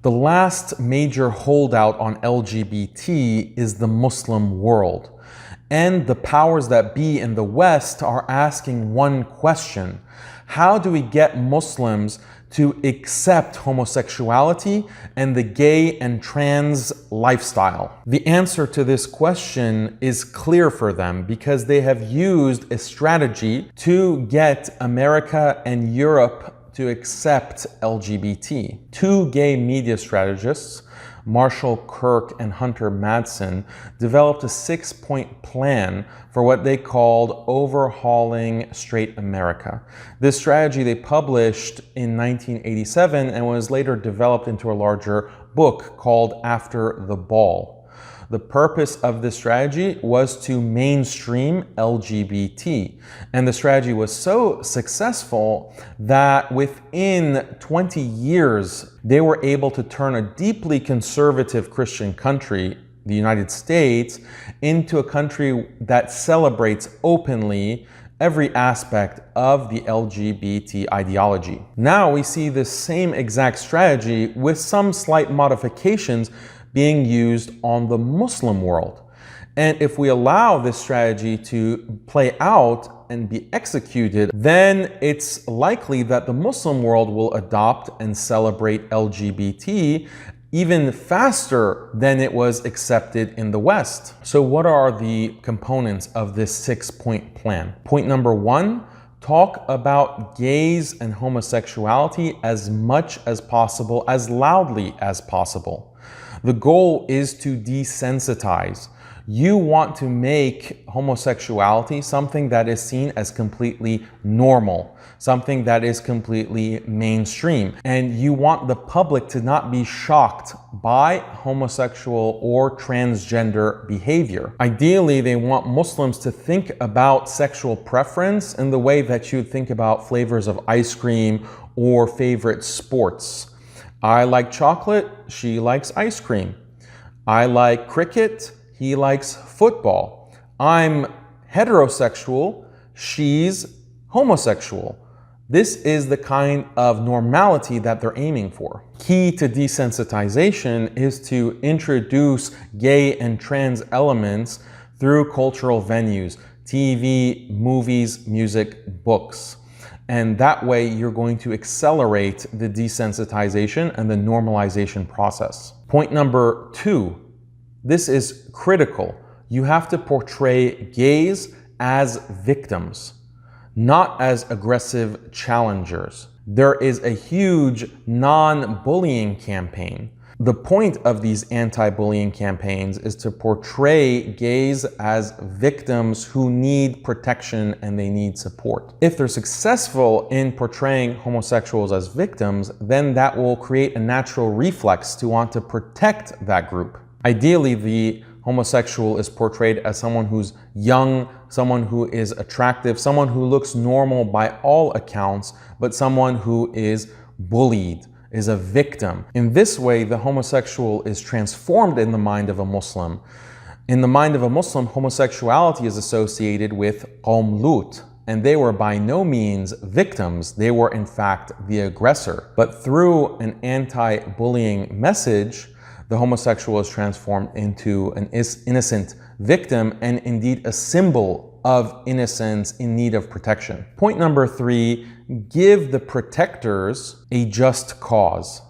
The last major holdout on LGBT is the Muslim world. And the powers that be in the West are asking one question: how do we get Muslims to accept homosexuality and the gay and trans lifestyle? The answer to this question is clear for them because they have used a strategy to get America and Europe to accept LGBT. Two gay media strategists, Marshall Kirk and Hunter Madsen, developed a 6-point plan for what they called overhauling straight America. This strategy they published in 1987 and was later developed into a larger book called After the Ball. The purpose of this strategy was to mainstream LGBT. And the strategy was so successful that within 20 years, they were able to turn a deeply conservative Christian country, the United States, into a country that celebrates openly every aspect of the LGBT ideology. Now we see this same exact strategy with some slight modifications being used on the Muslim world. And if we allow this strategy to play out and be executed, then it's likely that the Muslim world will adopt and celebrate LGBT even faster than it was accepted in the West. So what are the components of this 6-point plan? Point number 1, talk about gays and homosexuality as much as possible, as loudly as possible. The goal is to desensitize. You want to make homosexuality something that is seen as completely normal, something that is completely mainstream. And you want the public to not be shocked by homosexual or transgender behavior. Ideally, they want Muslims to think about sexual preference in the way that you think about flavors of ice cream or favorite sports. I like chocolate, she likes ice cream. I like cricket, he likes football. I'm heterosexual, she's homosexual. This is the kind of normality that they're aiming for. Key to desensitization is to introduce gay and trans elements through cultural venues, TV, movies, music, books. And that way you're going to accelerate the desensitization and the normalization process. Point number 2, this is critical. You have to portray gays as victims, not as aggressive challengers. There is a huge non-bullying campaign. The point of these anti-bullying campaigns is to portray gays as victims who need protection and they need support. If they're successful in portraying homosexuals as victims, then that will create a natural reflex to want to protect that group. Ideally, the homosexual is portrayed as someone who's young, someone who is attractive, someone who looks normal by all accounts, but someone who is bullied, is a victim. In this way, the homosexual is transformed in the mind of a Muslim. In the mind of a Muslim, homosexuality is associated with Qawm Lut, and they were by no means victims. They were in fact the aggressor. But through an anti-bullying message, the homosexual is transformed into an innocent victim and indeed a symbol of innocence in need of protection. Point number 3, give the protectors a just cause.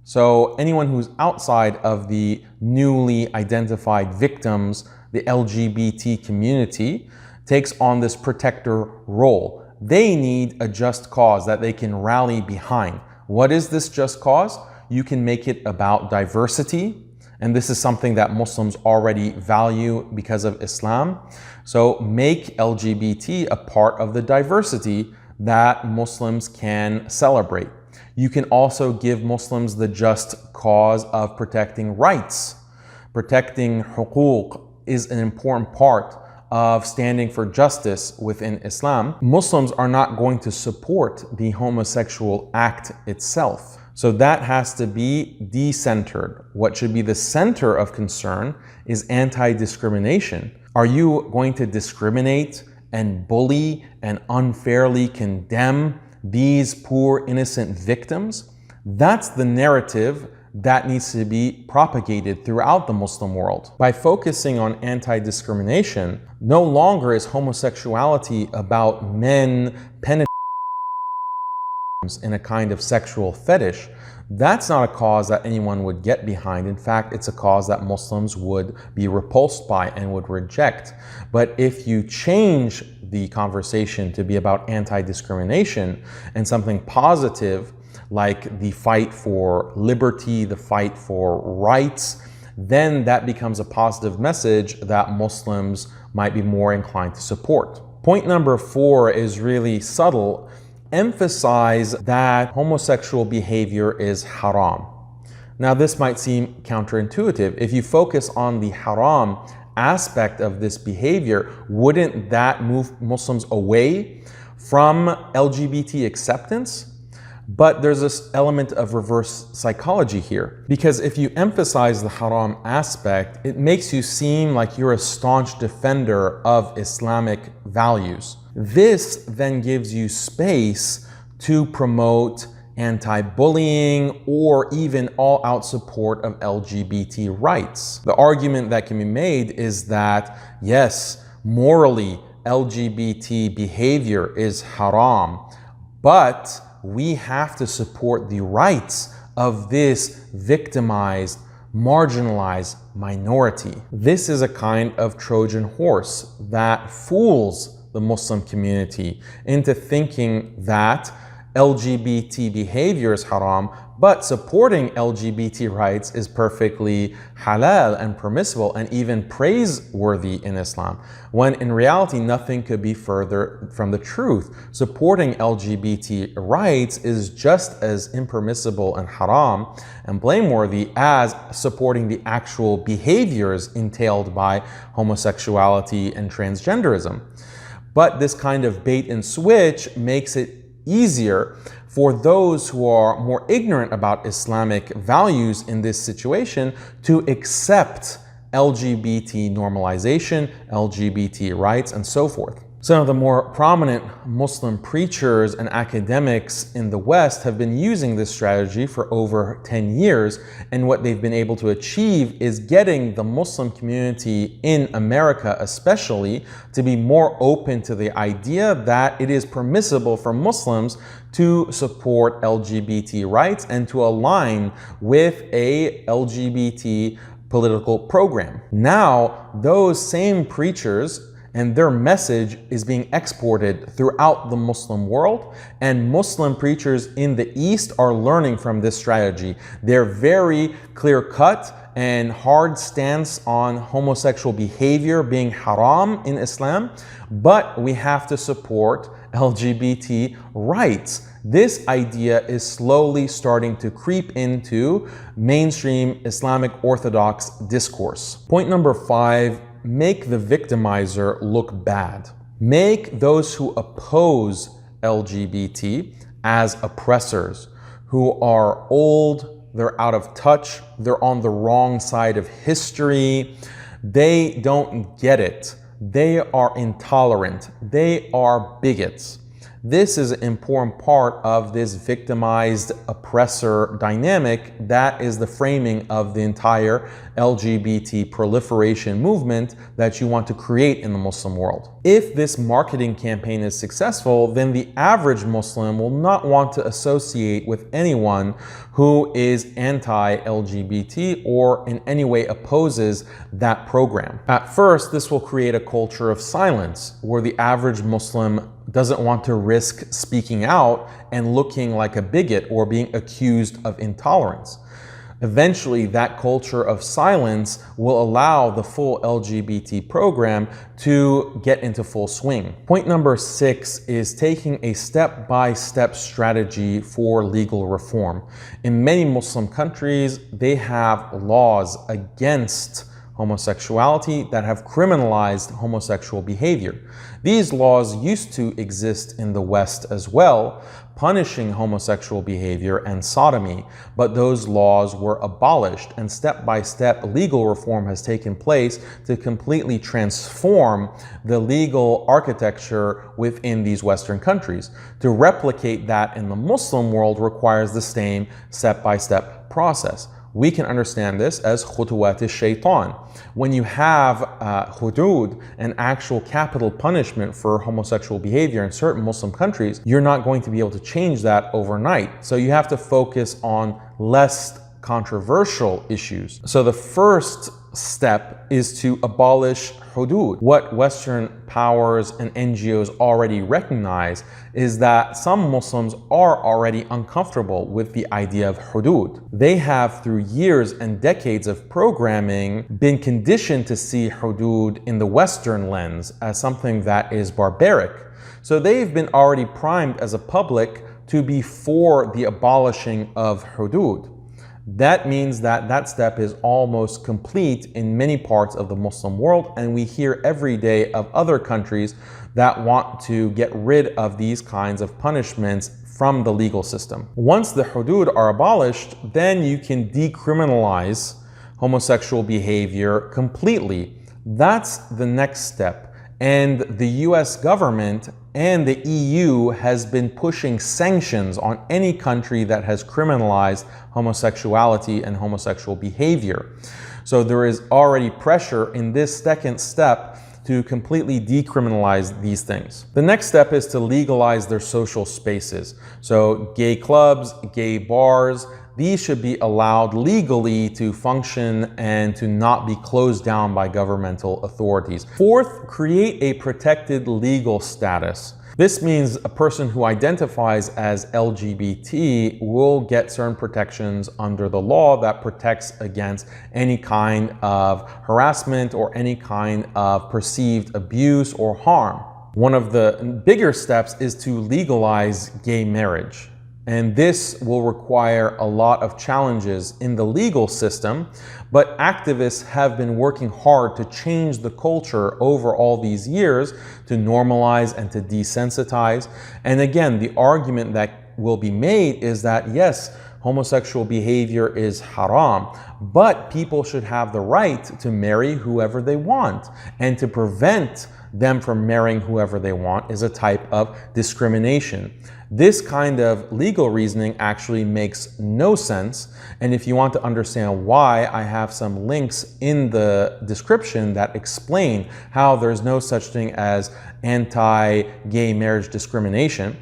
So anyone who's outside of the newly identified victims, the LGBT community, takes on this protector role. They need a just cause that they can rally behind. What is this just cause? You can make it about diversity, and this is something that Muslims already value because of Islam. So make LGBT a part of the diversity that Muslims can celebrate. You can also give Muslims the just cause of protecting rights. Protecting huquq is an important part of standing for justice within Islam. Muslims are not going to support the homosexual act itself. So that has to be decentered. What should be the center of concern is anti-discrimination. Are you going to discriminate and bully and unfairly condemn these poor innocent victims? That's the narrative that needs to be propagated throughout the Muslim world. By focusing on anti-discrimination, no longer is homosexuality about men penetrating in a kind of sexual fetish. That's not a cause that anyone would get behind. In fact, it's a cause that Muslims would be repulsed by and would reject. But if you change the conversation to be about anti-discrimination and something positive, like the fight for liberty, the fight for rights, then that becomes a positive message that Muslims might be more inclined to support. Point number 4 is really subtle. Emphasize that homosexual behavior is haram. Now, this might seem counterintuitive. If you focus on the haram aspect of this behavior, wouldn't that move Muslims away from LGBT acceptance? But there's this element of reverse psychology here. Because if you emphasize the haram aspect, it makes you seem like you're a staunch defender of Islamic values. This then gives you space to promote anti-bullying or even all-out support of LGBT rights. The argument that can be made is that, yes, morally, LGBT behavior is haram, but we have to support the rights of this victimized, marginalized minority. This is a kind of Trojan horse that fools the Muslim community into thinking that LGBT behavior is haram, but supporting LGBT rights is perfectly halal and permissible and even praiseworthy in Islam, when in reality nothing could be further from the truth. Supporting LGBT rights is just as impermissible and haram and blameworthy as supporting the actual behaviors entailed by homosexuality and transgenderism. But this kind of bait and switch makes it easier for those who are more ignorant about Islamic values in this situation to accept LGBT normalization, LGBT rights, and so forth. Some of the more prominent Muslim preachers and academics in the West have been using this strategy for over 10 years, and what they've been able to achieve is getting the Muslim community in America especially to be more open to the idea that it is permissible for Muslims to support LGBT rights and to align with a LGBT political program. Now, those same preachers and their message is being exported throughout the Muslim world, and Muslim preachers in the East are learning from this strategy. They're very clear-cut and hard stance on homosexual behavior being haram in Islam, but we have to support LGBT rights. This idea is slowly starting to creep into mainstream Islamic Orthodox discourse. Point number 5, make the victimizer look bad. Make those who oppose LGBT as oppressors, who are old, they're out of touch, they're on the wrong side of history, they don't get it, they are intolerant, they are bigots. This is an important part of this victimized oppressor dynamic that is the framing of the entire LGBT proliferation movement that you want to create in the Muslim world. If this marketing campaign is successful, then the average Muslim will not want to associate with anyone who is anti-LGBT or in any way opposes that program. At first, this will create a culture of silence where the average Muslim doesn't want to risk speaking out and looking like a bigot or being accused of intolerance. Eventually, that culture of silence will allow the full LGBT program to get into full swing. Point number 6 is taking a step-by-step strategy for legal reform. In many Muslim countries, they have laws against homosexuality that have criminalized homosexual behavior. These laws used to exist in the West as well, punishing homosexual behavior and sodomy, but those laws were abolished, and step-by-step legal reform has taken place to completely transform the legal architecture within these Western countries. To replicate that in the Muslim world requires the same step-by-step process. We can understand this as khutuwat al-shaytan. When you have hudud, an actual capital punishment for homosexual behavior in certain Muslim countries, you're not going to be able to change that overnight. So you have to focus on less controversial issues. So the first step is to abolish hudud. What Western powers and NGOs already recognize is that some Muslims are already uncomfortable with the idea of hudud. They have, through years and decades of programming, been conditioned to see hudud in the Western lens as something that is barbaric. So they've been already primed as a public to be for the abolishing of hudud. That means that that step is almost complete in many parts of the Muslim world, and we hear every day of other countries that want to get rid of these kinds of punishments from the legal system. Once the hudud are abolished, then you can decriminalize homosexual behavior completely. That's the next step. And the US government and the EU has been pushing sanctions on any country that has criminalized homosexuality and homosexual behavior. So there is already pressure in this second step to completely decriminalize these things. The next step is to legalize their social spaces. So gay clubs, gay bars, these should be allowed legally to function and to not be closed down by governmental authorities. Fourth, create a protected legal status. This means a person who identifies as LGBT will get certain protections under the law that protects against any kind of harassment or any kind of perceived abuse or harm. One of the bigger steps is to legalize gay marriage. And this will require a lot of challenges in the legal system, but activists have been working hard to change the culture over all these years to normalize and to desensitize. And again, the argument that will be made is that yes, homosexual behavior is haram, but people should have the right to marry whoever they want, and to prevent them from marrying whoever they want is a type of discrimination. This kind of legal reasoning actually makes no sense, and if you want to understand why, I have some links in the description that explain how there's no such thing as anti-gay marriage discrimination,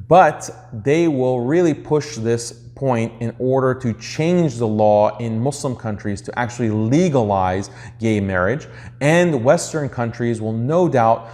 but they will really push this point in order to change the law in Muslim countries to actually legalize gay marriage, and Western countries will no doubt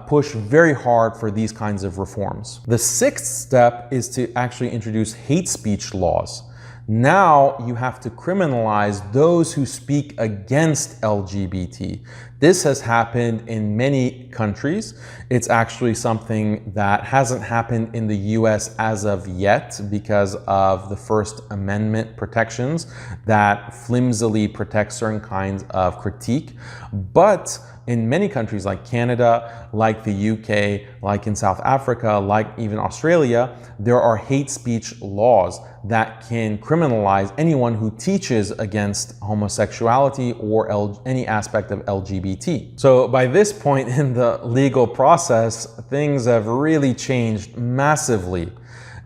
push very hard for these kinds of reforms. The sixth step is to actually introduce hate speech laws. Now you have to criminalize those who speak against LGBT. This has happened in many countries. It's actually something that hasn't happened in the US as of yet because of the First Amendment protections that flimsily protect certain kinds of critique. But in many countries like Canada, like the UK, like in South Africa, like even Australia, there are hate speech laws that can criminalize anyone who teaches against homosexuality or any aspect of LGBT. So by this point in the legal process, things have really changed massively.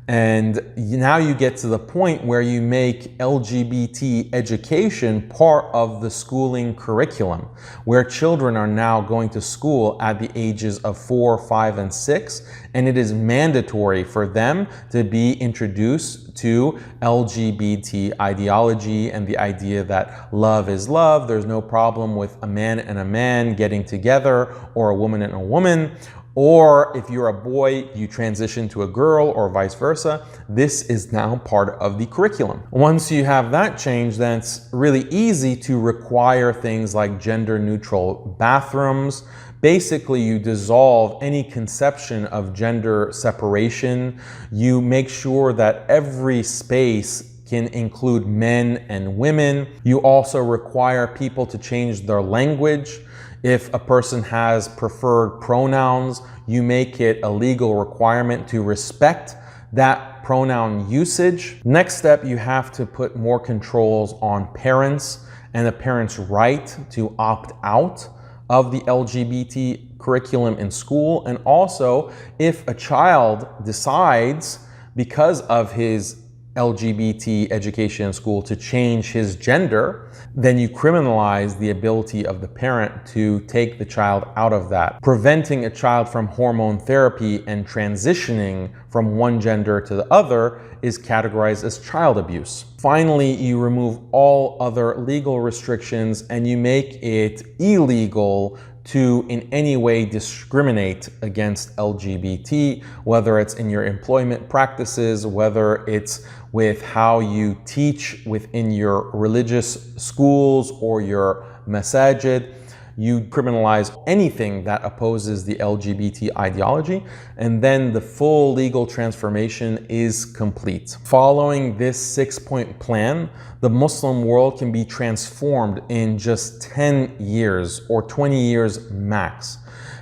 And now you get to the point where you make LGBT education part of the schooling curriculum, where children are now going to school at the ages of 4, 5, and 6, and it is mandatory for them to be introduced to LGBT ideology and the idea that love is love, there's no problem with a man and a man getting together, or a woman and a woman, or if you're a boy, you transition to a girl, or vice versa. This is now part of the curriculum. Once you have that change, then it's really easy to require things like gender-neutral bathrooms. Basically, you dissolve any conception of gender separation. You make sure that every space can include men and women. You also require people to change their language. If a person has preferred pronouns, you make it a legal requirement to respect that pronoun usage. Next step, you have to put more controls on parents and the parents' right to opt out of the LGBT curriculum in school. And also, if a child decides, because of his LGBT education in school to change his gender, then you criminalize the ability of the parent to take the child out of that. Preventing a child from hormone therapy and transitioning from one gender to the other is categorized as child abuse. Finally, you remove all other legal restrictions and you make it illegal to in any way discriminate against LGBT, whether it's in your employment practices, whether it's with how you teach within your religious schools or your masajid. You criminalize anything that opposes the LGBT ideology, and then the full legal transformation is complete. Following this 6-point plan, the Muslim world can be transformed in just 10 years or 20 years max.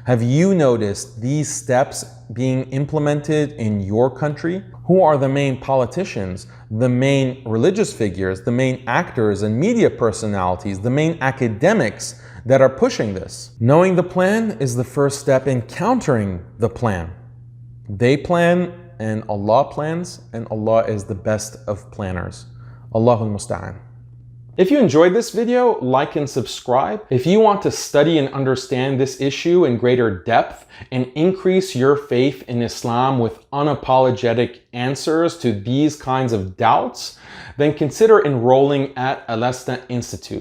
Have you noticed these steps being implemented in your country? Who are the main politicians, the main religious figures, the main actors and media personalities, the main academics that are pushing this? Knowing the plan is the first step in countering the plan. They plan and Allah plans, and Allah is the best of planners. Allahul Musta'an. If you enjoyed this video, like and subscribe. If you want to study and understand this issue in greater depth and increase your faith in Islam with unapologetic answers to these kinds of doubts, then consider enrolling at Alesta Institute.